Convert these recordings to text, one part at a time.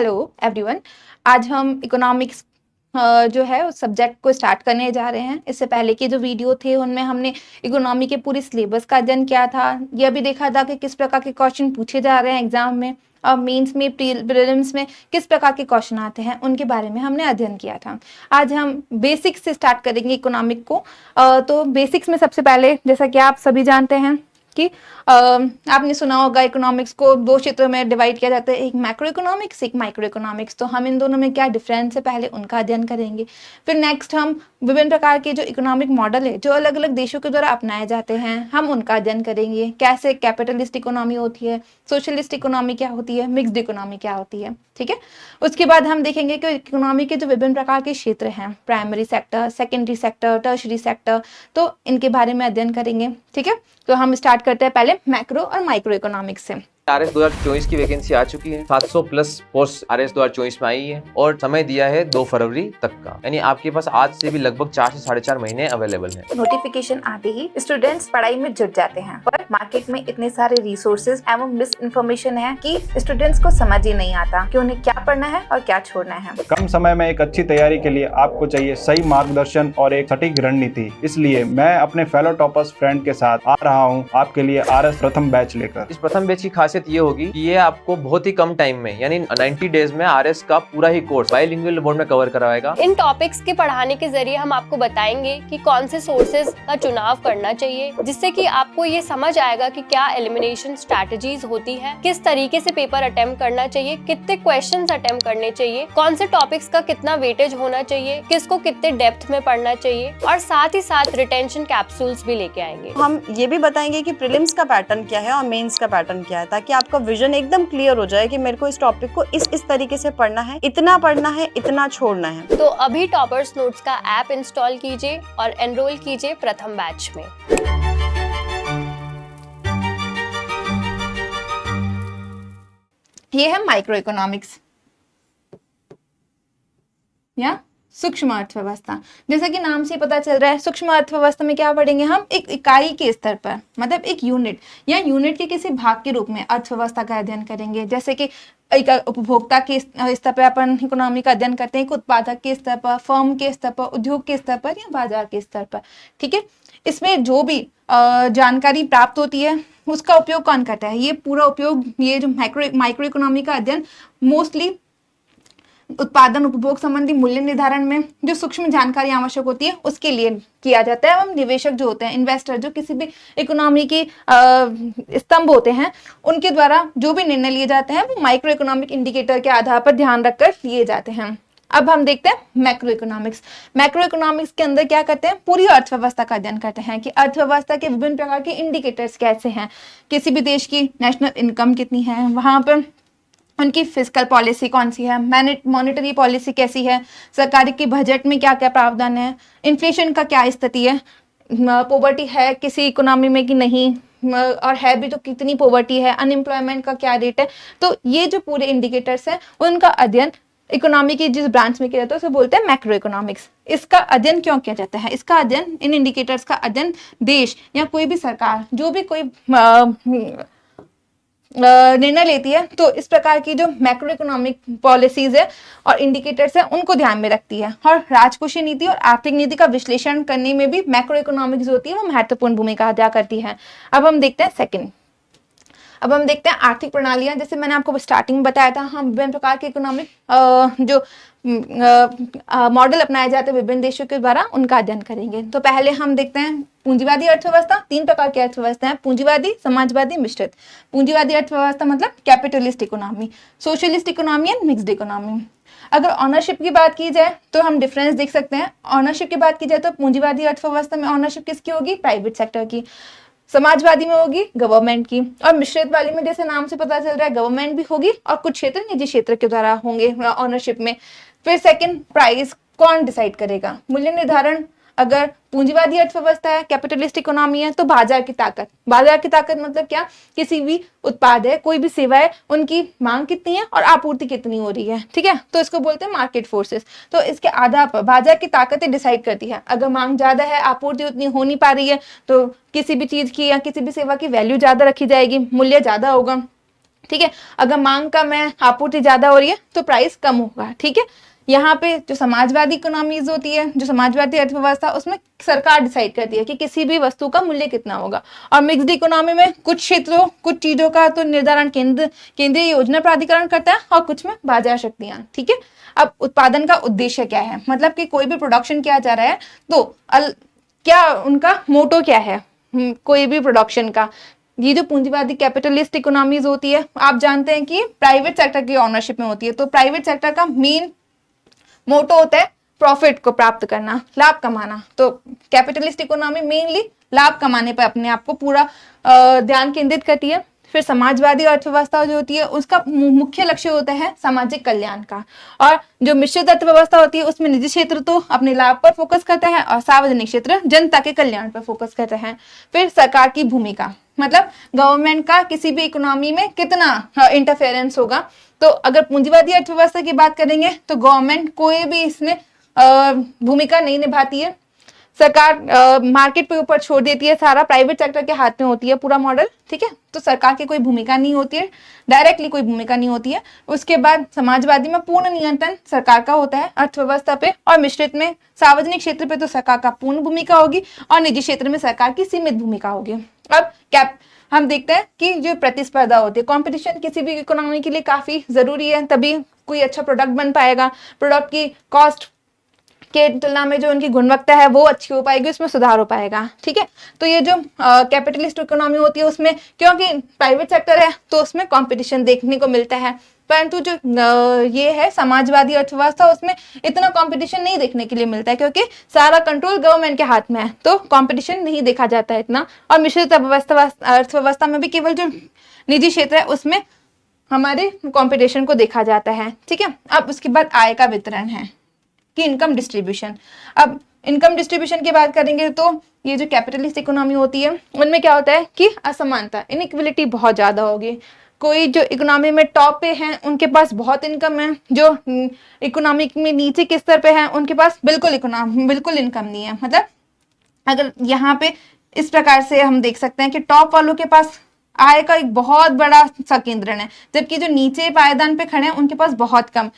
Hello everyone. आज हम economics जो है उस सब्जेक्ट को स्टार्ट करने जा रहे हैं। इससे पहले के जो वीडियो थे उनमें हमने इकोनॉमी के पूरे सिलेबस का अध्ययन किया था। यह भी देखा था कि किस प्रकार के क्वेश्चन पूछे जा रहे हैं एग्जाम में और मेंस में प्रीलिम्स में किस प्रकार के क्वेश्चन आते हैं, उनके बारे में हमने अध्ययन किया था। आज हम बेसिक्स से स्टार्ट करेंगे इकोनॉमिक को। तो बेसिक्स में सबसे पहले, जैसा कि आप सभी जानते हैं कि आपने सुना होगा इकोनॉमिक्स को दो क्षेत्रों में डिवाइड किया जाता है, एक मैक्रो इकोनॉमिक्स, एक माइक्रो इकोनॉमिक्स। तो हम इन दोनों में क्या डिफरेंस है पहले उनका अध्ययन करेंगे। फिर नेक्स्ट हम विभिन्न प्रकार के जो इकोनॉमिक मॉडल है जो अलग अलग देशों के द्वारा अपनाए जाते हैं, हम उनका अध्ययन करेंगे। कैसे कैपिटलिस्ट इकोनॉमी होती है, सोशलिस्ट इकोनॉमी क्या होती है, मिक्स्ड इकोनॉमी क्या होती है, ठीक है। उसके बाद हम देखेंगे कि इकोनॉमी के जो विभिन्न प्रकार के क्षेत्र हैं, primary sector, secondary sector, tertiary sector, तो इनके बारे में अध्ययन करेंगे, ठीक है। तो हम स्टार्ट करते हैं पहले मैक्रो और माइक्रो इकोनॉमिक्स से। आरएस 2024 की वैकेंसी आ चुकी है। 700 प्लस पोस्ट आरएस 2024 में आई है और समय दिया है 2 फरवरी तक का, यानी आपके पास आज से भी लगभग 4 से 4.5 महीने अवेलेबल है। नोटिफिकेशन आते ही स्टूडेंट्स पढ़ाई में जुट जाते हैं, पर मार्केट में इतने सारे रिसोर्सेज एवं मिस इन्फॉर्मेशन है कि स्टूडेंट्स को समझ ही नहीं आता कि उन्हें क्या पढ़ना है और क्या छोड़ना है। कम समय में एक अच्छी तैयारी के लिए आपको चाहिए सही मार्गदर्शन और एक सटीक रणनीति। इसलिए मैं अपने फेलो टॉपर्स फ्रेंड के साथ आ रहा हूँ आपके लिए आरएस प्रथम बैच लेकर। इस प्रथम बैच की खासियत ये होगी कि ये आपको बहुत ही कम टाइम में, यानी 90 डेज में आरएस का पूरा ही कोर्स बाइलिंगुअल मोड में कवर कराएगा। इन टॉपिक्स के पढ़ाने के जरिए हम आपको बताएंगे कि कौन से सोर्सेज का चुनाव करना चाहिए, जिससे कि आपको ये समझ आएगा कि क्या एलिमिनेशन स्ट्रैटेजीज होती है, किस तरीके से पेपर अटेम्प्ट करना चाहिए, कितने क्वेश्चंस अटेम्प्ट करने चाहिए, कौन से टॉपिक्स का कितना वेटेज होना चाहिए, किसको कितने डेप्थ में पढ़ना चाहिए, और साथ ही साथ रिटेंशन कैप्सूल्स भी लेके आएंगे। हम ये भी बताएंगे कि प्रीलिम्स का पैटर्न क्या है और मेंस का पैटर्न क्या है, ताकि आपका विजन एकदम क्लियर हो जाए कि मेरे को इस टॉपिक को इस तरीके से पढ़ना है, इतना छोड़ना है। तो अभी टॉपर्स नोट्स का ऐप इंस्टॉल कीजिए और एनरोल कीजिए प्रथम बैच में। ये है माइक्रो इकोनॉमिक्स या सूक्ष्म अर्थव्यवस्था। जैसा कि नाम से पता चल रहा है, सूक्ष्म अर्थव्यवस्था में क्या पढ़ेंगे हम, एक इकाई के स्तर पर, मतलब एक यूनिट या यूनिट के किसी भाग के रूप में अर्थव्यवस्था का अध्ययन करेंगे। जैसे कि एक उपभोक्ता के स्तर पर अपन इकोनॉमी का अध्ययन करते हैं, एक उत्पादक के स्तर पर, फर्म के स्तर पर, उद्योग के स्तर पर या बाजार के स्तर पर, ठीक है। इसमें जो भी जानकारी प्राप्त होती है उसका उपयोग कौन करता है, ये पूरा उपयोग, ये जो माइक्रो इकोनॉमी का अध्ययन मोस्टली उत्पादन उपभोग संबंधी मूल्य निर्धारण में जो सूक्ष्म जानकारी आवश्यक होती है उसके लिए किया जाता है। एवं निवेशक जो होते हैं, इन्वेस्टर, जो किसी भी इकोनॉमी की स्तंभ होते हैं, उनके द्वारा जो भी निर्णय लिए जाते हैं वो माइक्रो इकोनॉमिक इंडिकेटर के आधार पर ध्यान रखकर लिए जाते हैं। अब हम देखते हैं मैक्रो इकोनॉमिक्स। मैक्रो इकोनॉमिक्स के अंदर क्या करते हैं, पूरी अर्थव्यवस्था का अध्ययन करते हैं कि अर्थव्यवस्था के विभिन्न प्रकार के इंडिकेटर्स कैसे हैं, किसी भी देश की नेशनल इनकम कितनी है, वहां पर उनकी फिस्कल पॉलिसी कौन सी है, मॉनेटरी पॉलिसी कैसी है, सरकार के बजट में क्या क्या प्रावधान है, इन्फ्लेशन का क्या स्थिति है, पॉवर्टी है किसी इकोनॉमी में कि नहीं, और है भी तो कितनी पॉवर्टी है, अनएम्प्लॉयमेंट का क्या रेट है। तो ये जो पूरे इंडिकेटर्स हैं उनका अध्ययन इकोनॉमी की जिस ब्रांच में किया जाता है उसे बोलते हैं मैक्रो इकोनॉमिक्स। इसका अध्ययन क्यों किया जाता है, इसका अध्ययन, इन इंडिकेटर्स का अध्ययन देश या कोई भी सरकार जो भी कोई निर्णय लेती है तो इस प्रकार की जो मैक्रो इकोनॉमिक पॉलिसीज है और इंडिकेटर्स है उनको ध्यान में रखती है। और राजकोषीय नीति और आर्थिक नीति का विश्लेषण करने में भी मैक्रो इकोनॉमिक्स होती है वो महत्वपूर्ण भूमिका अदा करती है। अब हम देखते हैं आर्थिक प्रणालियां। जैसे मैंने आपको स्टार्टिंग में बताया था, हम विभिन्न प्रकार के इकोनॉमिक जो मॉडल अपनाए जाते हैं विभिन्न देशों के द्वारा, उनका अध्ययन करेंगे। तो पहले हम देखते हैं पूंजीवादी अर्थव्यवस्था। 3 प्रकार की अर्थव्यवस्था है, पूंजीवादी, समाजवादी, मिश्रित। पूंजीवादी अर्थव्यवस्था मतलब capitalist economy, socialist economy and mixed economy. अगर ऑनरशिप की बात की जाए तो हम डिफरेंस देख सकते हैं। ऑनरशिप की बात की जाए तो पूंजीवादी अर्थव्यवस्था में ऑनरशिप किसकी होगी, प्राइवेट सेक्टर की। समाजवादी में होगी गवर्नमेंट की। और मिश्रित वाली में जैसे नाम से पता चल रहा है गवर्नमेंट भी होगी और कुछ क्षेत्र निजी क्षेत्र के द्वारा होंगे ऑनरशिप में। फिर सेकंड, प्राइस कौन डिसाइड करेगा, मूल्य निर्धारण। अगर पूंजीवादी अर्थव्यवस्था है, कैपिटलिस्ट इकोनॉमी है, तो बाजार की ताकत। बाजार की ताकत मतलब क्या, किसी भी उत्पाद है, कोई भी सेवा है, उनकी मांग कितनी है और आपूर्ति कितनी हो रही है, ठीक है। तो इसको बोलते हैं मार्केट फोर्सेस। तो इसके आधार पर बाजार की ताकतें डिसाइड करती है। अगर मांग ज्यादा है, आपूर्ति उतनी हो नहीं पा रही है, तो किसी भी चीज की या किसी भी सेवा की वैल्यू ज्यादा रखी जाएगी, मूल्य ज्यादा होगा। ठीक है। अगर मांग कम है, आपूर्ति ज्यादा हो रही है तो प्राइस कम होगा, ठीक है। यहाँ पे जो समाजवादी इकोनॉमीज होती है, जो समाजवादी अर्थव्यवस्था, उसमें सरकार डिसाइड करती है कि किसी भी वस्तु का मूल्य कितना होगा। और मिक्स्ड इकोनॉमी में कुछ क्षेत्रों, कुछ चीजों का तो निर्धारण केंद्रीय योजना प्राधिकरण करता है और कुछ में बाजार शक्तियां, ठीक है। अब उत्पादन का उद्देश्य क्या है, मतलब कि कोई भी प्रोडक्शन किया जा रहा है तो क्या उनका मोटो क्या है कोई भी प्रोडक्शन का। ये जो पूंजीवादी कैपिटलिस्ट इकोनॉमीज होती है, आप जानते हैं कि प्राइवेट सेक्टर की ऑनरशिप में होती है, तो प्राइवेट सेक्टर का मेन मोटो होता है प्रॉफिट को प्राप्त करना, लाभ कमाना। तो कैपिटलिस्ट इकोनॉमी मेनली लाभ कमाने पर अपने आप को पूरा ध्यान केंद्रित करती है। फिर समाजवादी अर्थव्यवस्था जो होती है उसका मुख्य लक्ष्य होता है सामाजिक कल्याण का। और जो मिश्रित अर्थव्यवस्था होती है उसमें निजी क्षेत्र तो अपने लाभ पर फोकस करता है और सार्वजनिक क्षेत्र जनता के कल्याण पर फोकस करते हैं। फिर सरकार की भूमिका, मतलब गवर्नमेंट का किसी भी इकोनॉमी में कितना इंटरफेरेंस होगा। तो अगर पूंजीवादी अर्थव्यवस्था की बात करेंगे तो गवर्नमेंट कोई भी इसमें भूमिका नहीं निभाती है। सरकार मार्केट पे ऊपर छोड़ देती है, सारा प्राइवेट सेक्टर के हाथ में होती है पूरा मॉडल, ठीक है। तो सरकार की कोई भूमिका नहीं होती है, डायरेक्टली कोई भूमिका नहीं होती है। उसके बाद समाजवादी में पूर्ण नियंत्रण सरकार का होता है अर्थव्यवस्था पे, और मिश्रित में सार्वजनिक क्षेत्र पे तो सरकार का पूर्ण भूमिका होगी और निजी क्षेत्र में सरकार की सीमित भूमिका होगी। अब हम देखते हैं कि जो प्रतिस्पर्धा होती है, कंपटीशन किसी भी इकोनॉमी के लिए काफी जरूरी है, तभी कोई अच्छा प्रोडक्ट बन पाएगा। प्रोडक्ट की कॉस्ट के तुलना में जो उनकी गुणवत्ता है वो अच्छी हो पाएगी, उसमें सुधार हो पाएगा, ठीक है। तो ये जो कैपिटलिस्ट इकोनॉमी होती है उसमें क्योंकि प्राइवेट सेक्टर है तो उसमें कंपटीशन देखने को मिलता है, परंतु जो ये है समाजवादी अर्थव्यवस्था उसमें इतना कंपटीशन नहीं देखने के लिए मिलता है क्योंकि सारा कंट्रोल गवर्नमेंट के हाथ में है, तो कंपटीशन नहीं देखा जाता है इतना। और मिश्रित अर्थव्यवस्था में भी केवल जो निजी क्षेत्र है उसमें हमारे कंपटीशन को देखा जाता है, ठीक है। अब उसके बाद आय का वितरण है कि इनकम डिस्ट्रीब्यूशन। अब इनकम डिस्ट्रीब्यूशन की बात करेंगे तो ये जो कैपिटलिस्ट इकोनॉमी होती है उनमें क्या होता है कि असमानता, इनइक्वलिटी बहुत ज्यादा होगी। कोई जो इकोनॉमी में टॉप पे हैं उनके पास बहुत इनकम है, जो इकोनॉमिक में नीचे के स्तर पे हैं उनके पास बिल्कुल इनकम नहीं है। मतलब अगर यहाँ पे इस प्रकार से हम देख सकते हैं कि टॉप वालों के पास आय का एक बहुत बड़ा संकेंद्रण है, जबकि जो नीचे पायदान पे खड़े हैं उनके पास बहुत कम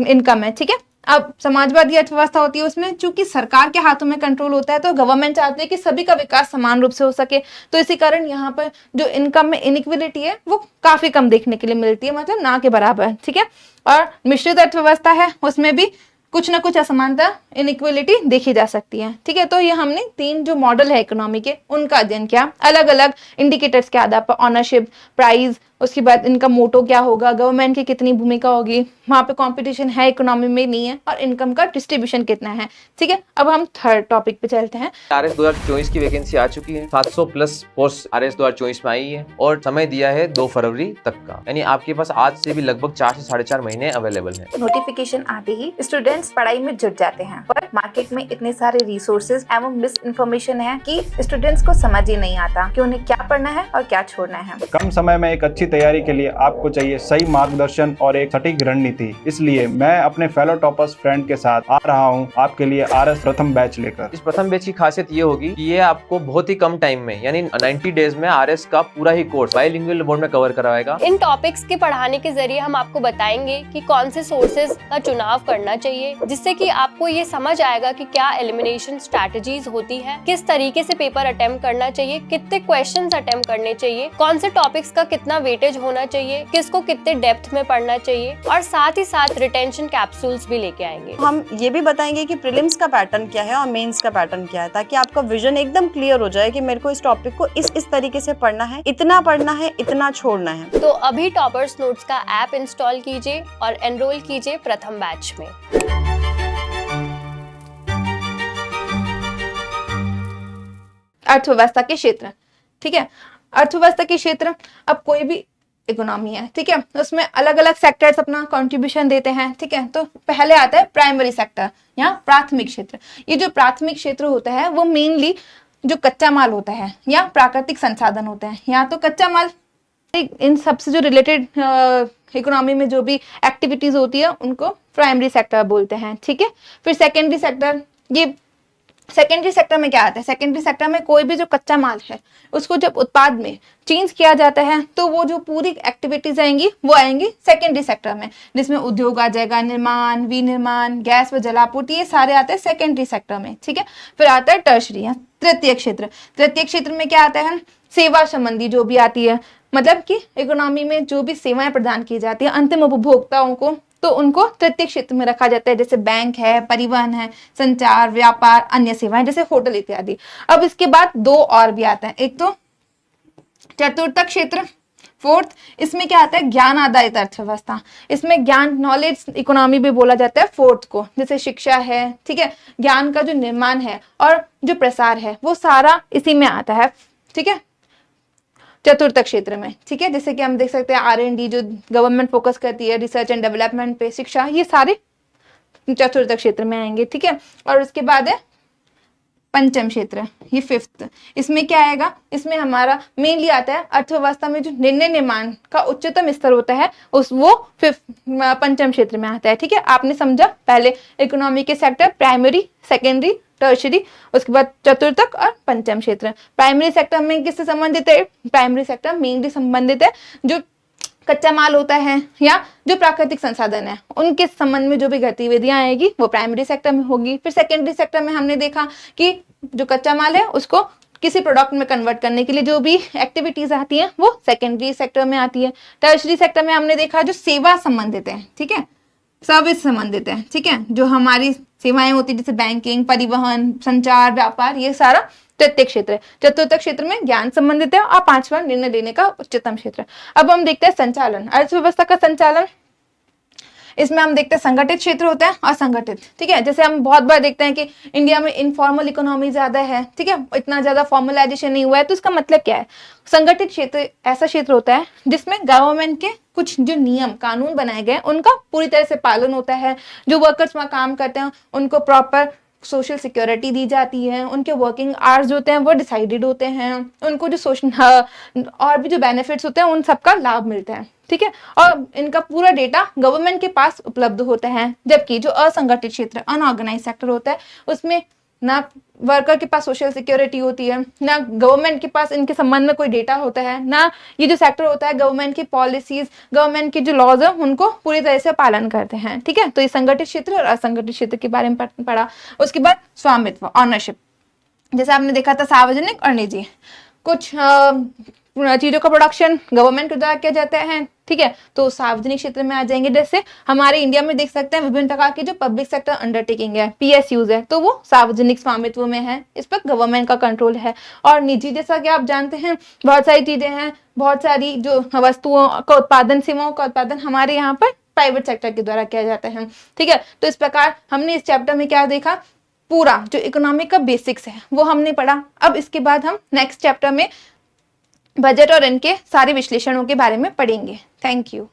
इनकम है, ठीक है। अब समाजवादी अर्थव्यवस्था होती है उसमें चूंकि सरकार के हाथों में कंट्रोल होता है तो गवर्नमेंट चाहते हैं कि सभी का विकास समान रूप से हो सके, तो इसी कारण यहाँ पर जो इनकम में इनइक्वलिटी है वो काफी कम देखने के लिए मिलती है, मतलब ना के बराबर, ठीक है। और मिश्रित अर्थव्यवस्था है उसमें भी कुछ ना कुछ असमानता, इनइक्वलिटी देखी जा सकती है, ठीक है। तो ये हमने 3 जो मॉडल है इकोनॉमी के उनका अध्ययन किया, अलग अलग इंडिकेटर्स के आधार पर, ऑनरशिप, प्राइस, उसके बाद इनका मोटो क्या होगा, गवर्नमेंट की कितनी भूमिका होगी, वहां पे कंपटीशन है इकोनॉमी में नहीं है, और इनकम का डिस्ट्रीब्यूशन कितना है, ठीक है। अब हम थर्ड टॉपिक पे चलते हैं। RS 2024 की वैकेंसी आ चुकी है, 700 प्लस पोस्ट RS 2024 में आई है और समय दिया है 2 फरवरी तक का, यानी आपके पास आज से भी लगभग 4 से 4.5 महीने अवेलेबल है। नोटिफिकेशन आते ही स्टूडेंट्स पढ़ाई में जुट जाते हैं, पर मार्केट में इतने सारे रिसोर्सेज एवं मिस इन्फॉर्मेशन है कि स्टूडेंट्स को समझ ही नहीं आता कि उन्हें क्या पढ़ना है और क्या छोड़ना है। कम समय में एक अच्छी तैयारी के लिए आपको चाहिए सही मार्गदर्शन और एक सटीक रणनीति। इसलिए मैं अपने फेलो टॉपर्स फ्रेंड के साथ आ रहा हूं आपके लिए RS प्रथम बैच लेकर। इस प्रथम बैच की खासियत ये होगी कि ये आपको बहुत ही कम टाइम में यानी 90 डेज में RS का पूरा ही कोर्स बाइलिंगुअल मोड में कवर कराएगा। इन टॉपिक्स के पढ़ाने के जरिए हम आपको बताएंगे कि कौन से सोर्सेज का चुनाव करना चाहिए, जिससे कि आपको ये समझ आएगा कि क्या एलिमिनेशन स्ट्रैटेजीज होती है, किस तरीके से पेपर अटेम्प्ट करना चाहिए, कितने क्वेश्चंस अटेम्प्ट करने चाहिए, कौन से टॉपिक्स का कितना वेटेज होना चाहिए, किसको कितने डेप्थ में पढ़ना चाहिए, और साथ ही साथ रिटेंशन कैप्सूल्स भी लेके आएंगे। हम ये भी बताएंगे कि प्रीलिम्स का पैटर्न क्या है और मेंस का पैटर्न क्या है, ताकि आपका विजन एकदम क्लियर हो जाए कि मेरे को इस टॉपिक को इस तरीके से पढ़ना है, इतना छोड़ना है। तो अभी टॉपर्स नोट्स का ऐप इंस्टॉल कीजिए और एनरोल कीजिए प्रथम बैच में। अर्थव्यवस्था के क्षेत्र, ठीक है। अर्थव्यवस्था के क्षेत्र, अब कोई भी इकोनॉमी है, ठीक है, उसमें अलग अलग सेक्टर्स अपना कंट्रीब्यूशन देते हैं, ठीक है। तो पहले आता है प्राइमरी सेक्टर या प्राथमिक क्षेत्र। ये जो प्राथमिक क्षेत्र होता है वो मेनली जो कच्चा माल होता है या प्राकृतिक संसाधन होते हैं, या तो कच्चा माल, इन सबसे जो रिलेटेड इकोनॉमी में जो भी एक्टिविटीज होती है उनको प्राइमरी सेक्टर बोलते हैं, ठीक है। फिर सेकेंडरी सेक्टर, ये सेकेंडरी सेक्टर में क्या आता है, सेकेंडरी सेक्टर में कोई भी जो कच्चा माल है उसको जब उत्पाद में चेंज किया जाता है तो वो जो पूरी एक्टिविटीज आएंगी वो आएंगी सेकेंडरी सेक्टर में, जिसमें उद्योग आ जाएगा, निर्माण, विनिर्माण, गैस व जलापूर्ति, ये सारे आते हैं सेकेंडरी सेक्टर में। ठीक है, फिर आता है टर्शरी, तृतीय क्षेत्र। तृतीय क्षेत्र में क्या आता है, सेवा संबंधी जो भी आती है, मतलब कि इकोनॉमी में जो भी सेवाएं प्रदान की जाती है अंतिम उपभोक्ताओं को, तो उनको तृतीय क्षेत्र में रखा जाता है, जैसे बैंक है, परिवहन है, संचार, व्यापार, अन्य सेवाएं जैसे होटल इत्यादि। अब इसके बाद दो और भी आता है, एक तो चतुर्थ क्षेत्र, फोर्थ, इसमें क्या आता है, ज्ञान आधारित अर्थव्यवस्था। इसमें ज्ञान, नॉलेज इकोनॉमी भी बोला जाता है फोर्थ को, जैसे शिक्षा है, ठीक है, ज्ञान का जो निर्माण है और जो प्रसार है वो सारा इसी में आता है। ठीक है, चतुर्थ क्षेत्र में। ठीक है, जैसे कि हम देख सकते हैं R&D जो गवर्नमेंट फोकस करती है, रिसर्च एंड डेवलपमेंट पे, शिक्षा, ये सारे चतुर्थ क्षेत्र में आएंगे। ठीक है, और उसके बाद है पंचम क्षेत्र, ये फिफ्थ। इसमें क्या आएगा, इसमें हमारा मेनली आता है अर्थव्यवस्था में जो निर्णय निर्माण का उच्चतम स्तर होता है वो पंचम क्षेत्र में आता है। ठीक है, आपने समझा पहले इकोनॉमी के सेक्टर, प्राइमरी, सेकेंडरी, टर्शरी, उसके बाद चतुर्थक और पंचम क्षेत्र। प्राइमरी सेक्टर में किससे संबंधित है, प्राइमरी सेक्टर मेनली संबंधित है जो कच्चा माल होता है या जो प्राकृतिक संसाधन है उनके संबंध में जो भी गतिविधियां आएगी वो प्राइमरी सेक्टर में होगी। फिर सेकेंडरी सेक्टर में हमने देखा कि जो कच्चा माल है उसको किसी प्रोडक्ट में कन्वर्ट करने के लिए जो भी एक्टिविटीज आती हैं वो सेकेंडरी सेक्टर में आती है। टर्शरी सेक्टर में हमने देखा जो सेवा संबंधित है, ठीक है, सर्विस संबंधित है। ठीक है, जो हमारी सेवाएं होती है जैसे बैंकिंग, परिवहन, संचार, व्यापार, ये सारा तृतीय क्षेत्र है। चतुर्थ क्षेत्र में ज्ञान संबंधित है और पांचवा निर्णय लेने का उच्चतम क्षेत्र। अब हम देखते हैं संचालन, अर्थव्यवस्था का संचालन। इसमें हम देखते हैं संगठित क्षेत्र होता है और असंगठित। ठीक है, जैसे हम बहुत बार देखते हैं कि इंडिया में इनफॉर्मल इकोनॉमी ज्यादा है, ठीक है, इतना ज्यादा फॉर्मलाइजेशन नहीं हुआ है, तो इसका मतलब क्या है, संगठित क्षेत्र ऐसा क्षेत्र होता है जिसमें गवर्नमेंट के कुछ जो नियम कानून बनाए गए उनका पूरी तरह से पालन होता है। जो वर्कर्स वहाँ काम करते हैं उनको प्रॉपर सोशल सिक्योरिटी दी जाती है, उनके वर्किंग आवर्स होते हैं वो डिसाइडेड होते हैं, उनको जो सोशल और भी जो बेनिफिट्स होते हैं उन सबका लाभ मिलता है। ठीक है, और इनका पूरा डेटा गवर्नमेंट के पास उपलब्ध होता है। जबकि जो असंगठित क्षेत्र, अनऑर्गेनाइज सेक्टर होता है उसमें ना वर्कर के पास सोशल सिक्योरिटी होती है, ना गवर्नमेंट के पास इनके संबंध में कोई डेटा होता है, ना ये जो सेक्टर होता है गवर्नमेंट की पॉलिसीज, गवर्नमेंट के जो लॉज है उनको पूरी तरह से पालन करते हैं। ठीक है, तो ये संगठित क्षेत्र और असंगठित क्षेत्र के बारे में पढ़ा। उसके बाद स्वामित्व, ऑनरशिप, जैसे आपने देखा था सार्वजनिक और निजी, कुछ चीजों का प्रोडक्शन गवर्नमेंट के द्वारा किया जाता है। ठीक है, तो सार्वजनिक क्षेत्र में आ जाएंगे। जैसे हमारे इंडिया में देख सकते हैं विभिन्न प्रकार की जो पब्लिक सेक्टर अंडरटेकिंग है, PSUs है, तो वो सार्वजनिक स्वामित्व में है, इस पर गवर्नमेंट का कंट्रोल है। और निजी, जैसा कि आप जानते हैं बहुत सारी चीजें हैं, बहुत सारी जो वस्तुओं का उत्पादन, सेवाओं का उत्पादन हमारे यहाँ पर प्राइवेट सेक्टर के द्वारा किया जाता है। ठीक है, तो इस प्रकार हमने इस चैप्टर में क्या देखा, पूरा जो इकोनॉमिक का बेसिक्स है वो हमने पढ़ा। अब इसके बाद हम नेक्स्ट चैप्टर में बजट और इनके सारे विश्लेषणों के बारे में पढ़ेंगे। Thank you.